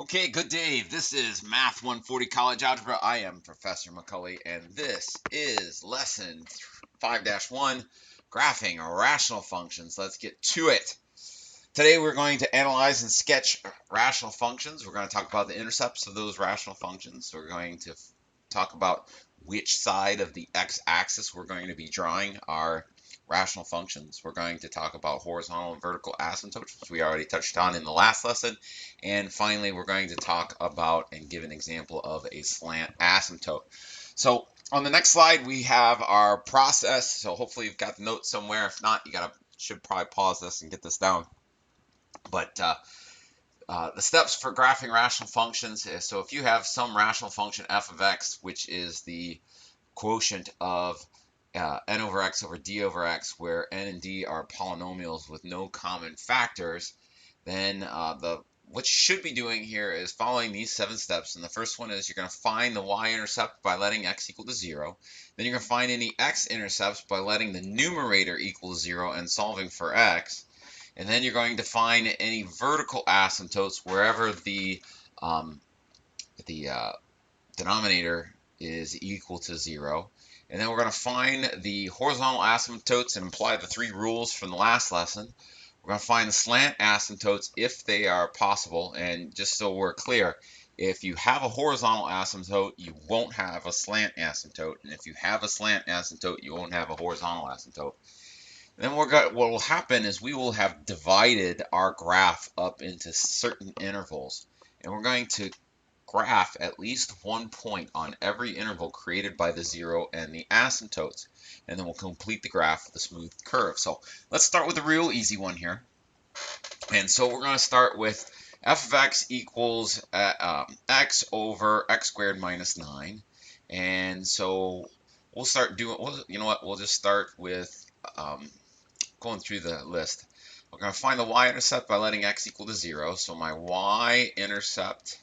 Okay, good day. This is Math 140 College Algebra. I am Professor McCulley, and this is lesson 5-1, graphing rational functions. Let's get to it. Today we're going to analyze and sketch rational functions. We're going to talk about the intercepts of those rational functions. We're going to talk about which side of the x-axis we're going to be drawing our rational functions. We're going to talk about horizontal and vertical asymptotes, which we already touched on in the last lesson. And finally, we're going to talk about and give an example of a slant asymptote. So on the next slide, we have our process. So hopefully you've got the notes somewhere. If not, you should probably pause this and get this down. But the steps for graphing rational functions is, so if you have some rational function f of x, which is the quotient of n over x over d over x, where n and d are polynomials with no common factors, then what you should be doing here is following these 7 steps. And the first one is you're going to find the y-intercept by letting x equal to 0. Then you're going to find any x-intercepts by letting the numerator equal to 0 and solving for x. And then you're going to find any vertical asymptotes wherever the denominator is equal to 0. And then we're going to find the horizontal asymptotes and apply the 3 rules from the last lesson. We're going to find the slant asymptotes if they are possible. And just so we're clear, if you have a horizontal asymptote, you won't have a slant asymptote. And if you have a slant asymptote, you won't have a horizontal asymptote. Then what will happen is we will have divided our graph up into certain intervals. And we're going to graph at least one point on every interval created by the 0 and the asymptotes. And then we'll complete the graph with a smooth curve. So let's start with a real easy one here. And so we're going to start with f of x equals x over x squared minus 9. And so we'll start doing, you know what, we'll just start with going through the list. We're going to find the y-intercept by letting x equal to 0. So my y-intercept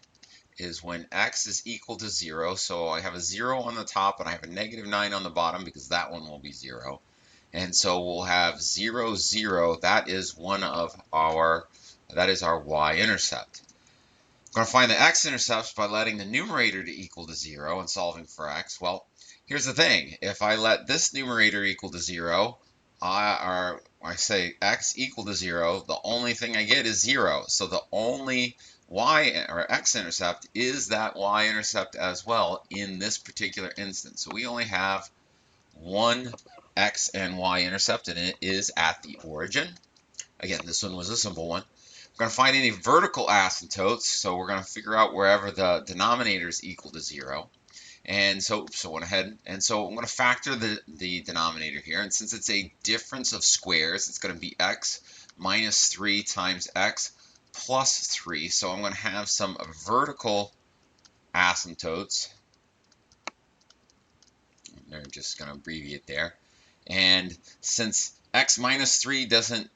is when x is equal to 0. So I have a 0 on the top and I have a negative 9 on the bottom because that one will be 0. And so we'll have 0, 0. That is our y-intercept. We're going to find the x-intercepts by letting the numerator to equal to 0 and solving for x. Well, here's the thing. If I let this numerator equal to 0, I say x equal to 0, the only thing I get is 0. So the only y or x-intercept is that y-intercept as well in this particular instance. So we only have one x and y-intercept, and it is at the origin. Again, this one was a simple one. We're going to find any vertical asymptotes, so we're going to figure out wherever the denominator is equal to 0. And so went ahead, and so I'm going to factor the denominator here, and since it's a difference of squares, it's going to be x minus 3 times x plus 3. So I'm going to have some vertical asymptotes. They're just going to abbreviate there. And since x minus 3 doesn't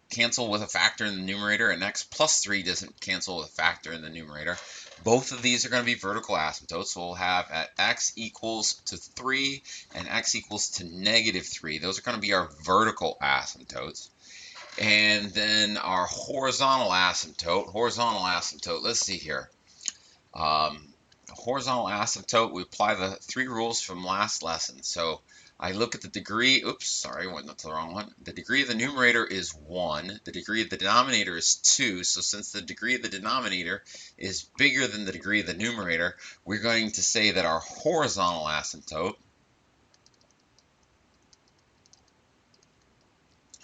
cancel with a factor in the numerator, and x plus 3 doesn't cancel with a factor in the numerator, both of these are going to be vertical asymptotes. So we'll have at x equals to 3 and x equals to negative 3. Those are going to be our vertical asymptotes. And then our horizontal asymptote, let's see here. Horizontal asymptote, we apply the 3 rules from last lesson. So I look at the degree, oops, sorry, I went to the wrong one. The degree of the numerator is 1. The degree of the denominator is 2. So since the degree of the denominator is bigger than the degree of the numerator, we're going to say that our horizontal asymptote,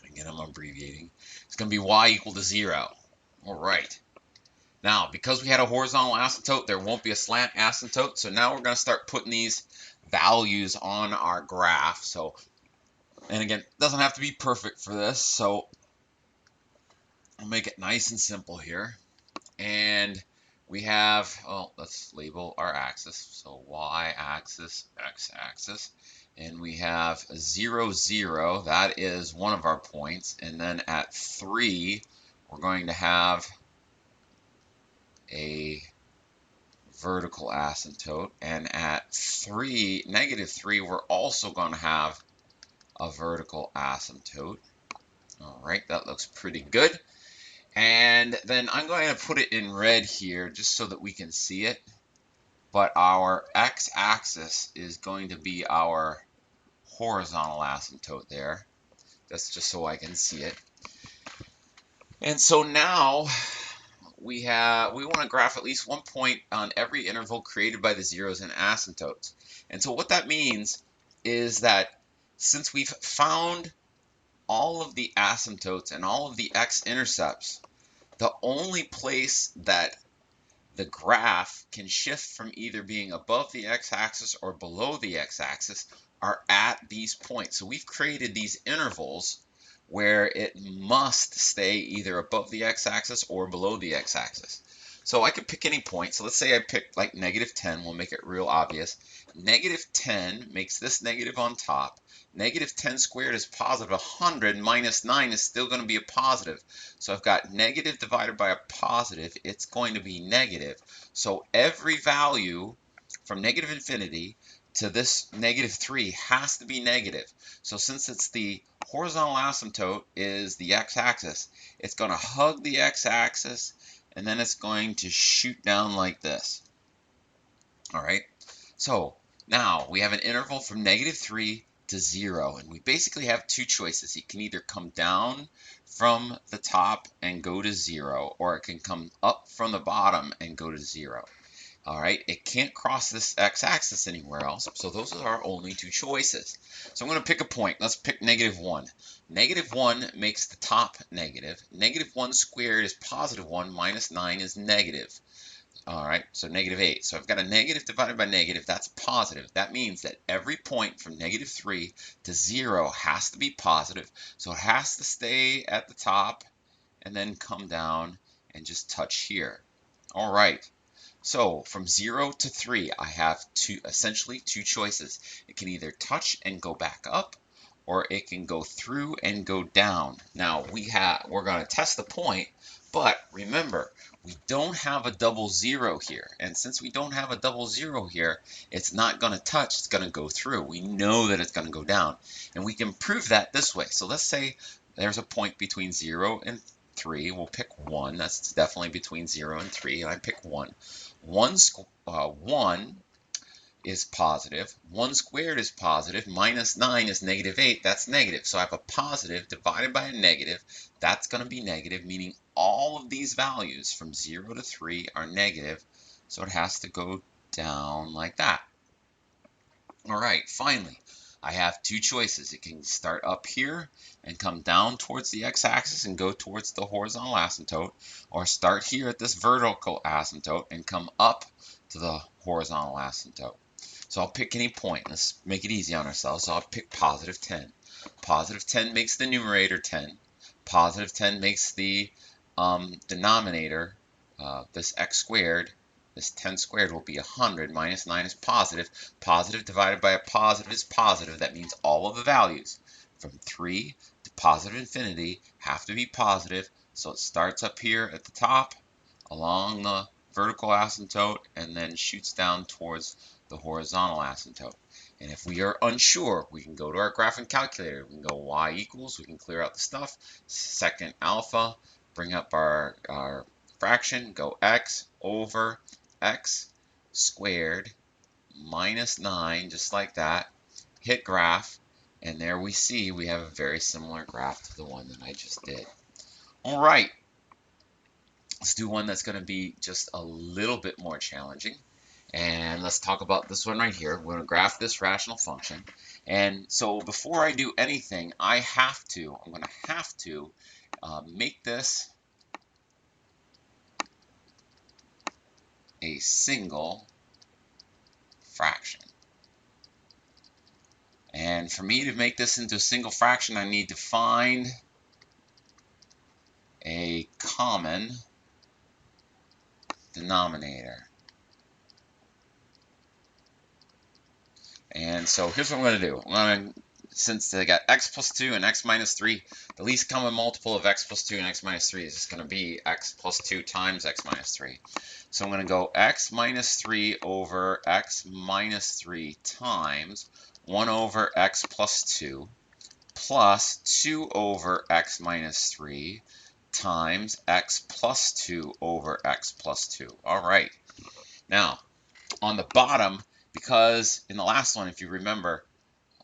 again I'm abbreviating, it's going to be y equal to 0. All right. Now, because we had a horizontal asymptote, there won't be a slant asymptote. So now we're going to start putting these values on our graph. So, and again, it doesn't have to be perfect for this. So I'll make it nice and simple here. And we have, well, let's label our axis. So y-axis, x-axis. And we have 0, 0. That is one of our points. And then at 3, we're going to have a vertical asymptote, and at negative 3, we're also going to have a vertical asymptote. All right, that looks pretty good. And then I'm going to put it in red here just so that we can see it. But our x-axis is going to be our horizontal asymptote there. That's just so I can see it. And so now we want to graph at least 1 point on every interval created by the zeros and asymptotes. And so what that means is that since we've found all of the asymptotes and all of the x-intercepts, the only place that the graph can shift from either being above the x-axis or below the x-axis are at these points. So we've created these intervals where it must stay either above the x-axis or below the x-axis. So I could pick any point. So let's say I pick like -10. We'll make it real obvious. -10 makes this negative on top. -10 squared is positive 100. -9 is still going to be a positive. So I've got negative divided by a positive. It's going to be negative. So every value from -infinity to this -3 has to be negative. So since it's the horizontal asymptote is the x-axis, it's going to hug the x-axis, and then it's going to shoot down like this. All right, so now we have an interval from -3 to 0, and we basically have two choices. It can either come down from the top and go to 0, or it can come up from the bottom and go to 0. All right, it can't cross this x-axis anywhere else, so those are our only two choices. So I'm going to pick a point. Let's pick -1. -1 makes the top negative. -1 squared is +1, -9 is negative. All right, so -8. So I've got a negative divided by negative, that's positive. That means that every point from -3 to 0 has to be positive, so it has to stay at the top and then come down and just touch here. All right. So from 0 to 3, I have essentially two choices. It can either touch and go back up, or it can go through and go down. Now we're going to test the point, but remember, we don't have a double zero here. And since we don't have a double zero here, it's not going to touch, it's going to go through. We know that it's going to go down. And we can prove that this way. So let's say there's a point between 0 and 3. We'll pick 1. That's definitely between 0 and 3. And I pick 1. 1 is positive. 1 squared is positive. -9 is -8. That's negative. So I have a positive divided by a negative. That's going to be negative, meaning all of these values from 0 to 3 are negative. So it has to go down like that. All right, finally, I have two choices. It can start up here and come down towards the x-axis and go towards the horizontal asymptote, or start here at this vertical asymptote and come up to the horizontal asymptote. So I'll pick any point. Let's make it easy on ourselves. So I'll pick +10. +10 makes the numerator 10. +10 makes the denominator, this x squared, this 10 squared will be 100. -9 is positive. Positive divided by a positive is positive. That means all of the values from 3 to +infinity have to be positive. So it starts up here at the top along the vertical asymptote and then shoots down towards the horizontal asymptote. And if we are unsure, we can go to our graphing calculator. We can go y equals, we can clear out the stuff, second alpha, bring up our fraction, go x over x squared -9, just like that, hit graph, and there we see we have a very similar graph to the one that I just did. All right. Let's do one that's going to be just a little bit more challenging. And let's talk about this one right here. We're going to graph this rational function. And so before I do anything, I'm going to have to make this a single fraction. And for me to make this into a single fraction, I need to find a common denominator. And so here's what I'm going to do. Since they got x plus 2 and x minus 3, the least common multiple of x plus 2 and x minus 3 is just going to be x plus 2 times x minus 3. So I'm going to go x minus 3 over x minus 3 times 1 over x plus 2 plus 2 over x minus 3 times x plus 2 over x plus 2. All right. Now, on the bottom, because in the last one, if you remember,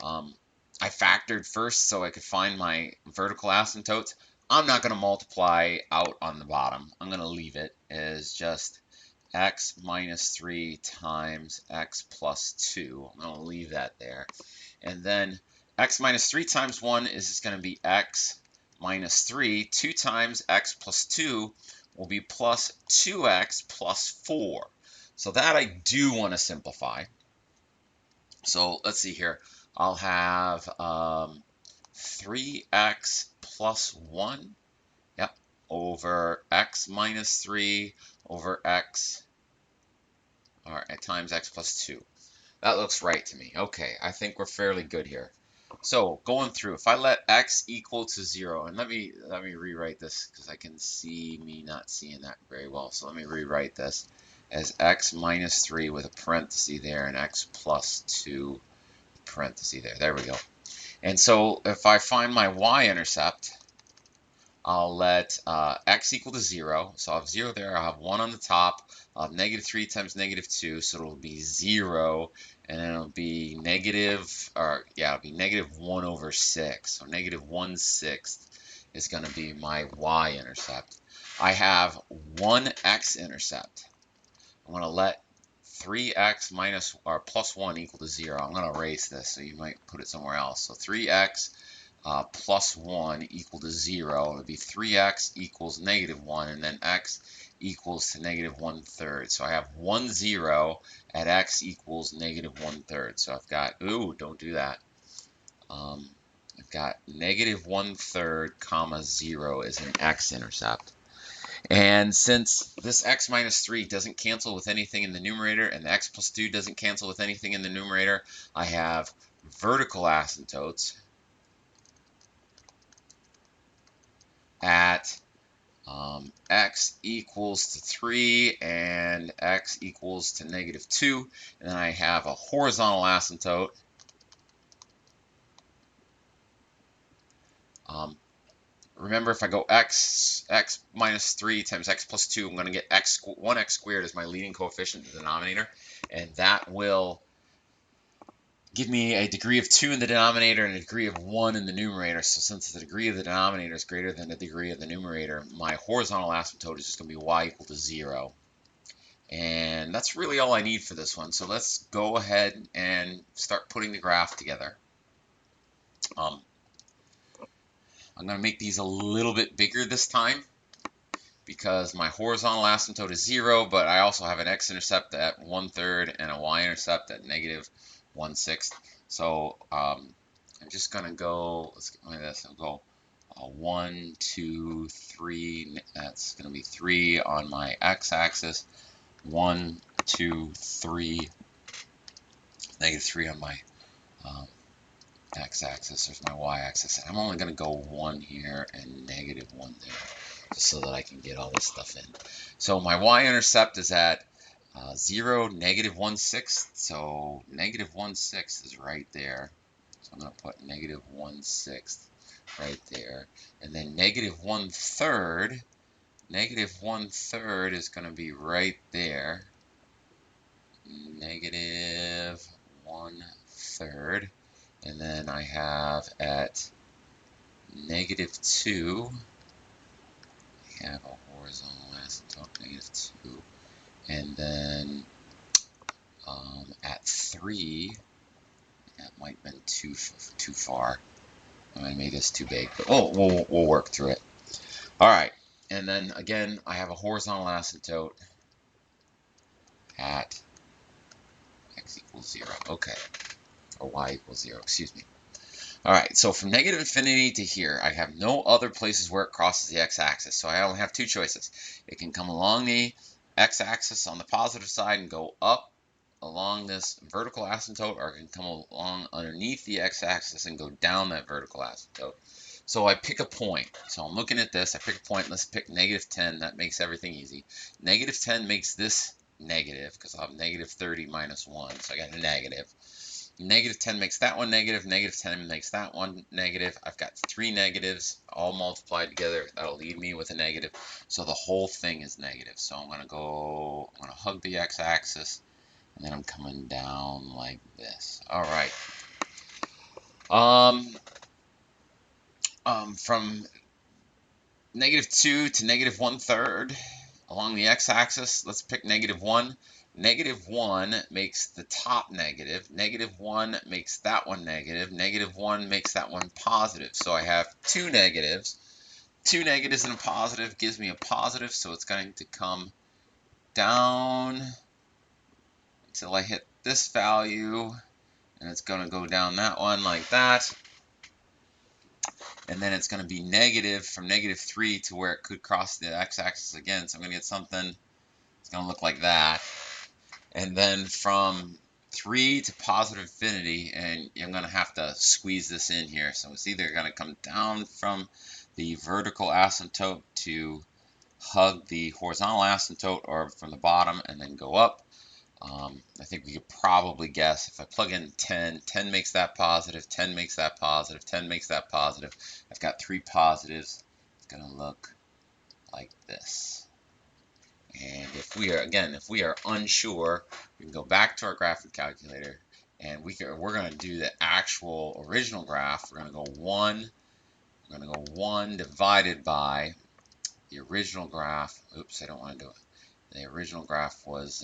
I factored first so I could find my vertical asymptotes, I'm not going to multiply out on the bottom. I'm going to leave it as just x minus 3 times x plus 2. I'm going to leave that there. And then x minus 3 times 1 is just going to be x minus 3. 2 times x plus 2 will be plus 2x plus 4. So that I do want to simplify. So let's see here. I'll have 3x plus 1, yep, over x minus 3 over x, or times x plus 2. That looks right to me. Okay, I think we're fairly good here. So going through, if I let x equal to 0, and let me rewrite this because I can see me not seeing that very well. So let me rewrite this as x minus 3 with a parenthesis there and x plus 2 parenthesis there. There we go. And so if I find my y-intercept, I'll let x equal to 0. So I'll have 0 there. I'll have 1 on the top. I'll have negative 3 times negative 2. So it'll be 0. And then it'll be negative, or yeah, it'll be negative 1 over 6. So negative 1/6 is going to be my y-intercept. I have one x-intercept. I'm going to let 3x minus or plus 1 equal to 0. I'm going to erase this, so you might put it somewhere else. So 3x plus 1 equal to 0. It would be 3x equals negative 1, and then x equals to negative 1/3. So I have 1, 0 at x equals negative 1/3. So I've got, ooh, don't do that. I've got negative 1/3 comma 0 is an x-intercept. And since this x minus 3 doesn't cancel with anything in the numerator, and the x plus 2 doesn't cancel with anything in the numerator, I have vertical asymptotes at x equals to 3 and x equals to negative 2. And then I have a horizontal asymptote remember, if I go x minus 3 times x plus 2, I'm going to get 1x squared as my leading coefficient in the denominator, and that will give me a degree of 2 in the denominator and a degree of 1 in the numerator. So since the degree of the denominator is greater than the degree of the numerator, my horizontal asymptote is just going to be y equal to 0. And that's really all I need for this one. So let's go ahead and start putting the graph together. I'm going to make these a little bit bigger this time because my horizontal asymptote is 0, but I also have an x-intercept at 1/3 and a y-intercept at negative 1/6. So I'm just going to go, let's get rid of this, I'll go 1, 2, 3, that's going to be 3 on my x-axis, 1, 2, 3, negative 3 on my x-axis, there's my y-axis. I'm only going to go 1 here and negative 1 there, just so that I can get all this stuff in. So my y-intercept is at 0, negative 1/6, so negative 1/6 is right there. So I'm going to put negative 1/6 right there. And then negative 1/3, negative 1/3 is going to be right there. Negative 1/3. And then I have at negative 2, I have a horizontal asymptote, negative 2. And then at 3, that might have been too far. I might have made this too big, but we'll work through it. All right, and then again, I have a horizontal asymptote at x equals 0. Okay, or y equals 0, excuse me. All right, so from negative infinity to here, I have no other places where it crosses the x-axis, so I only have two choices. It can come along the x-axis on the positive side and go up along this vertical asymptote, or it can come along underneath the x-axis and go down that vertical asymptote. So I pick a point. So I'm looking at this, I pick a point, let's pick negative 10, that makes everything easy. Negative 10 makes this negative, because I'll have negative 30 minus 1, so I got a negative. Negative 10 makes that one negative. Negative 10 makes that one negative. I've got 3 negatives all multiplied together. That'll leave me with a negative. So the whole thing is negative. So I'm going to hug the x-axis, and then I'm coming down like this. All right. From -2 to -1/3 along the x-axis, let's pick -1. -1 makes the top negative. -1 makes that one negative. -1 makes that one positive. So I have 2 negatives. 2 negatives and a positive gives me a positive, so it's going to come down until I hit this value, and it's going to go down that one like that. And then it's going to be negative from -3 to where it could cross the x-axis again. So I'm going to get something, it's going to look like that. And then from 3 to positive infinity, and I'm going to have to squeeze this in here. So it's either going to come down from the vertical asymptote to hug the horizontal asymptote, or from the bottom and then go up. I think we could probably guess if I plug in 10, 10 makes that positive, 10 makes that positive, 10 makes that positive. I've got 3 positives. It's going to look like this. And if we are unsure, we can go back to our graphing calculator, and we're going to do the actual original graph. We're going to go 1. We're going to go 1 divided by the original graph. Oops, I don't want to do it. The original graph was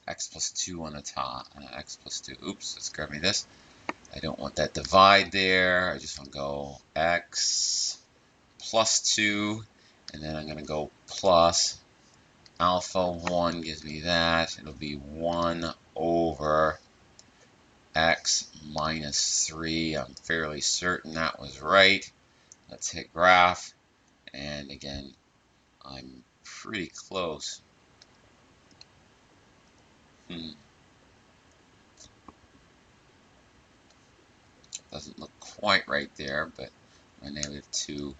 x plus 2 on the top. X plus 2. Oops, let's grab me this. I don't want that divide there. I just want to go x plus 2, and then I'm going to go plus alpha 1 gives me that. It'll be 1 over x minus 3. I'm fairly certain that was right. Let's hit graph, and again, I'm pretty close. Doesn't look quite right there, but my -2.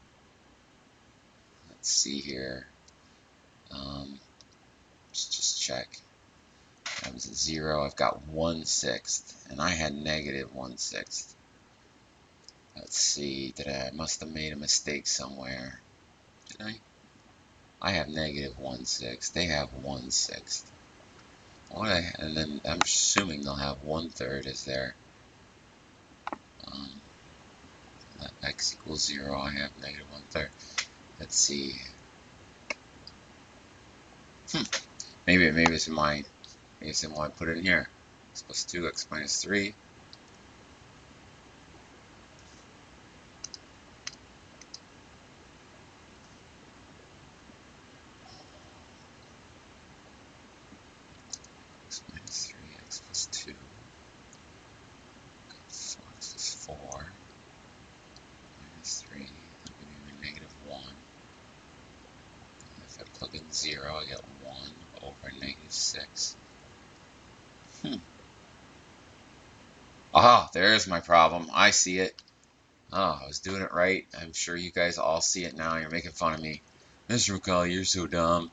Let's see here. Let's just check. That was a 0. I've got 1/6, and I had -1/6. Let's see. I must have made a mistake somewhere. Did I? I have -1/6. They have 1/6. And then I'm assuming they'll have 1/3 as their x equals 0. I have -1/3. Let's see. Maybe it's in my, maybe it's in what I put in here. X plus 2, x minus 3. X minus 3, x plus 2. So this is 4. Minus 3. That'll give me -1. And if I plug in 0, I get 1 over -6. Ah, there's my problem. I see it. Oh, I was doing it right. I'm sure you guys all see it now. You're making fun of me. Mr. McCully, you're so dumb.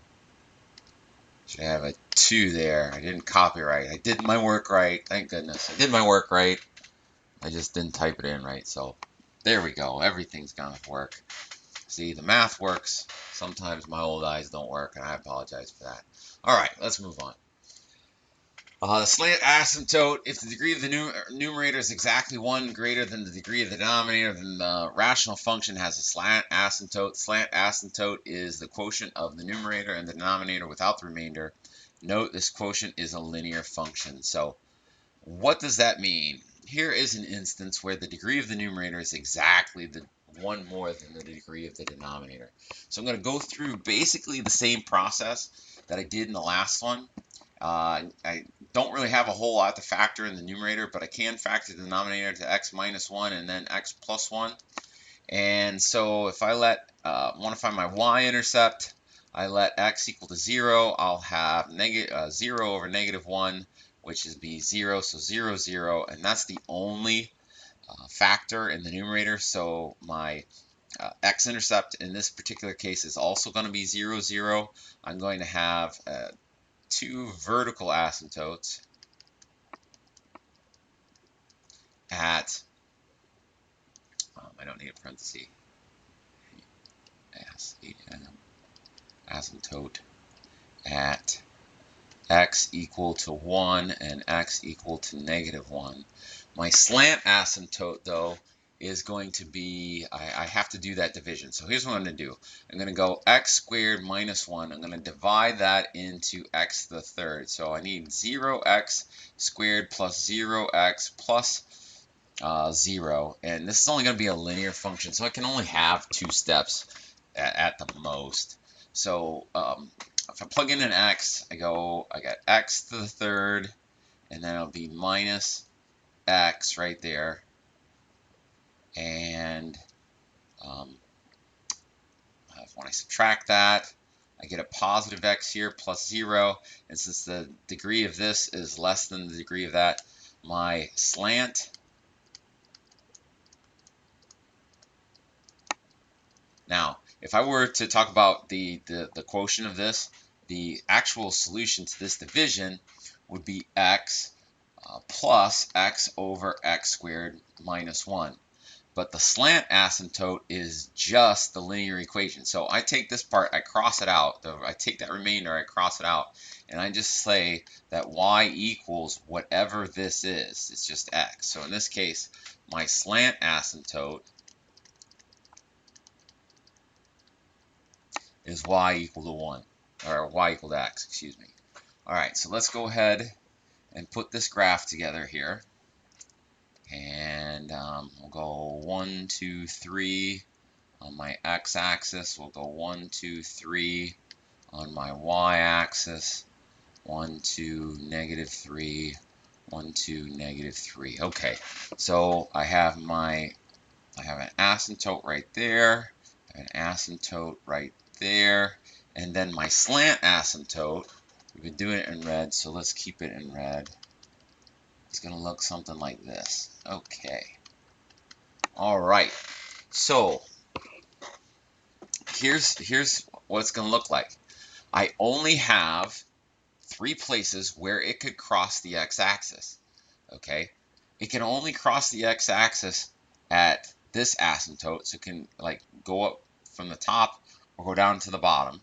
Should have a 2 there. I didn't copy right. I did my work right. Thank goodness. I did my work right. I just didn't type it in right. So there we go. Everything's gonna work. See, the math works. Sometimes my old eyes don't work, and I apologize for that. All right, let's move on. The slant asymptote, if the degree of the numerator is exactly 1 greater than the degree of the denominator, then the rational function has a slant asymptote. Slant asymptote is the quotient of the numerator and the denominator without the remainder. Note this quotient is a linear function. So what does that mean? Here is an instance where the degree of the numerator is exactly the 1 more than the degree of the denominator. So I'm going to go through basically the same process that I did in the last one. I don't really have a whole lot to factor in the numerator, but I can factor the denominator to x minus 1 and then x plus 1. And so if I want to find my y-intercept, I let x equal to 0, I'll have 0 over -1, which is be 0, so 0, 0, and that's the only factor in the numerator. So my x-intercept in this particular case is also going to be 0, 0. I'm going to have 2 vertical asymptotes. at, I don't need a parenthesis, asymptote at x equal to 1 and x equal to -1. My slant asymptote, though, is going to be, I have to do that division. So here's what I'm going to do. I'm going to go x squared minus 1. I'm going to divide that into x to the third. So I need 0x squared plus 0x plus 0. And this is only going to be a linear function, so I can only have 2 steps at the most. So if I plug in an x, I got x to the third, and then it'll be minus x right there. And when I subtract that, I get a positive x here plus 0. And since the degree of this is less than the degree of that, my slant, now, if I were to talk about the quotient of this, the actual solution to this division would be x plus x over x squared minus 1. But the slant asymptote is just the linear equation. So I take this part, I cross it out, I take that remainder, I cross it out, and I just say that y equals whatever this is. It's just x. So in this case, my slant asymptote is y equal to 1, or y equal to x, excuse me. All right, so let's go ahead and put this graph together here. And we'll go 1, 2, 3 on my x-axis. We'll go 1, 2, 3 on my y-axis. 1, 2, -3, 1, 2, -3. Okay, so I have an asymptote right there, an asymptote right there, and then my slant asymptote, we've been doing it in red, so let's keep it in red. It's going to look something like this. Okay. All right. So here's what it's going to look like. I only have 3 places where it could cross the x-axis. Okay. It can only cross the x-axis at this asymptote, so it can like go up from the top or go down to the bottom.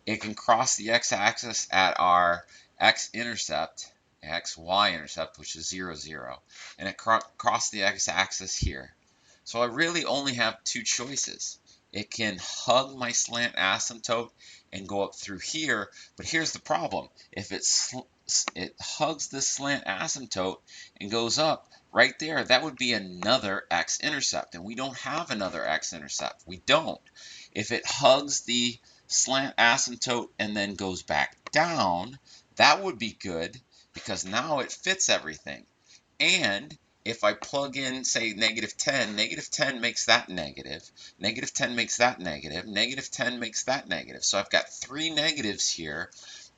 It can cross the x-axis at our x-intercept, x-y-intercept, which is 0, 0, and it crossed the x-axis here. So I really only have 2 choices. It can hug my slant asymptote and go up through here, but here's the problem. If it hugs this slant asymptote and goes up right there, that would be another x-intercept, and we don't have another x-intercept. We don't. If it hugs the slant asymptote and then goes back down, that would be good because now it fits everything. And if I plug in, say, -10, -10 makes that negative, -10 makes that negative, -10 makes that negative. So I've got 3 negatives here.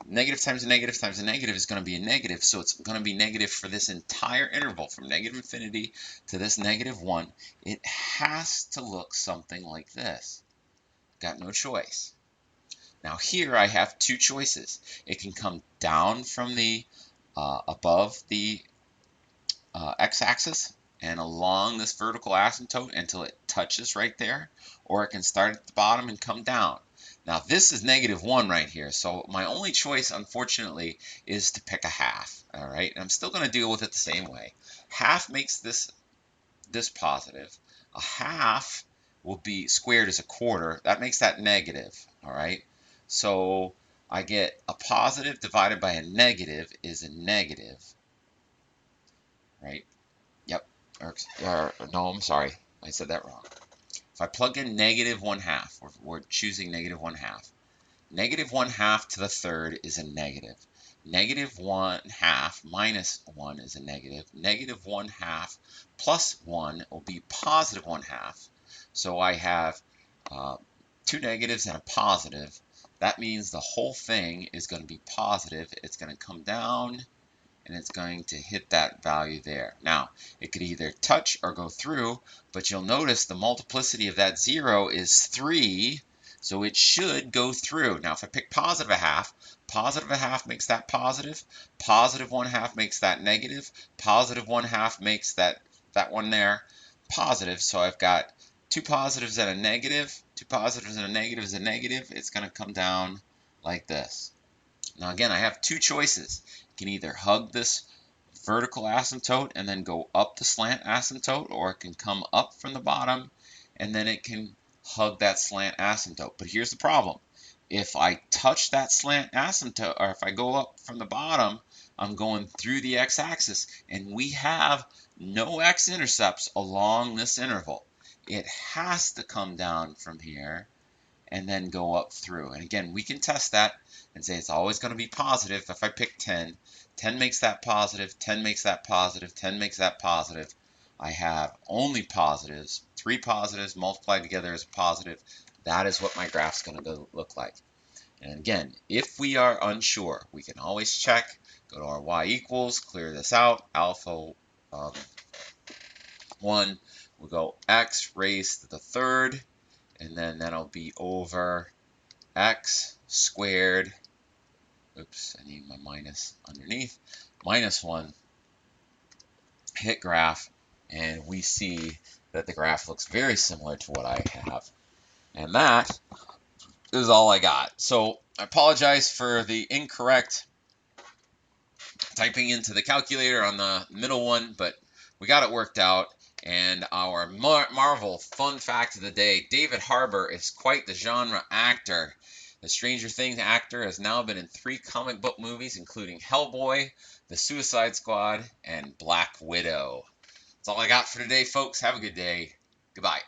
Negative times a negative times a negative is going to be a negative, so it's going to be negative for this entire interval from -infinity to this -1. It has to look something like this. Got no choice. Now here I have 2 choices. It can come down from the above the x-axis and along this vertical asymptote until it touches right there, or it can start at the bottom and come down. Now this is -1 right here, so my only choice, unfortunately, is to pick a half. All right, and I'm still going to deal with it the same way. Half makes this positive. A half will be squared as a quarter. That makes that negative. All right, so I get a positive divided by a negative is a negative. Right? Yep. No, I'm sorry. I said that wrong. If I plug in -1/2, we're choosing -1/2. -1/2 to the third is a negative. -1/2 minus 1 is a negative. -1/2 plus 1 will be +1/2. So I have 2 negatives and a positive. That means the whole thing is going to be positive. It's going to come down and it's going to hit that value there. Now, it could either touch or go through, but you'll notice the multiplicity of that 0 is 3, so it should go through. Now, if I pick +1/2 makes that positive, +1/2 makes that negative, +1/2 makes that that one there positive, so I've got two positives and a negative. Two positives and a negative is a negative. It's going to come down like this. Now again, I have two choices. I can either hug this vertical asymptote and then go up the slant asymptote, or it can come up from the bottom and then it can hug that slant asymptote. But here's the problem. If I touch that slant asymptote, or if I go up from the bottom, I'm going through the x-axis, and we have no x-intercepts along this interval. It has to come down from here and then go up through. And again, we can test that and say it's always going to be positive. If I pick 10, 10 makes that positive, 10 makes that positive, 10 makes that positive. I have only positives. 3 positives multiplied together is a positive. That is what my graph's going to look like. And again, if we are unsure, we can always check. Go to our y equals, clear this out. Alpha 1 will go x raised to the third, and then that'll be over x squared. Oops, I need my minus underneath. Minus 1, hit graph, and we see that the graph looks very similar to what I have. And that is all I got. So I apologize for the incorrect typing into the calculator on the middle one, but we got it worked out. And our Marvel fun fact of the day, David Harbour is quite the genre actor. The Stranger Things actor has now been in 3 comic book movies, including Hellboy, The Suicide Squad, and Black Widow. That's all I got for today, folks. Have a good day. Goodbye.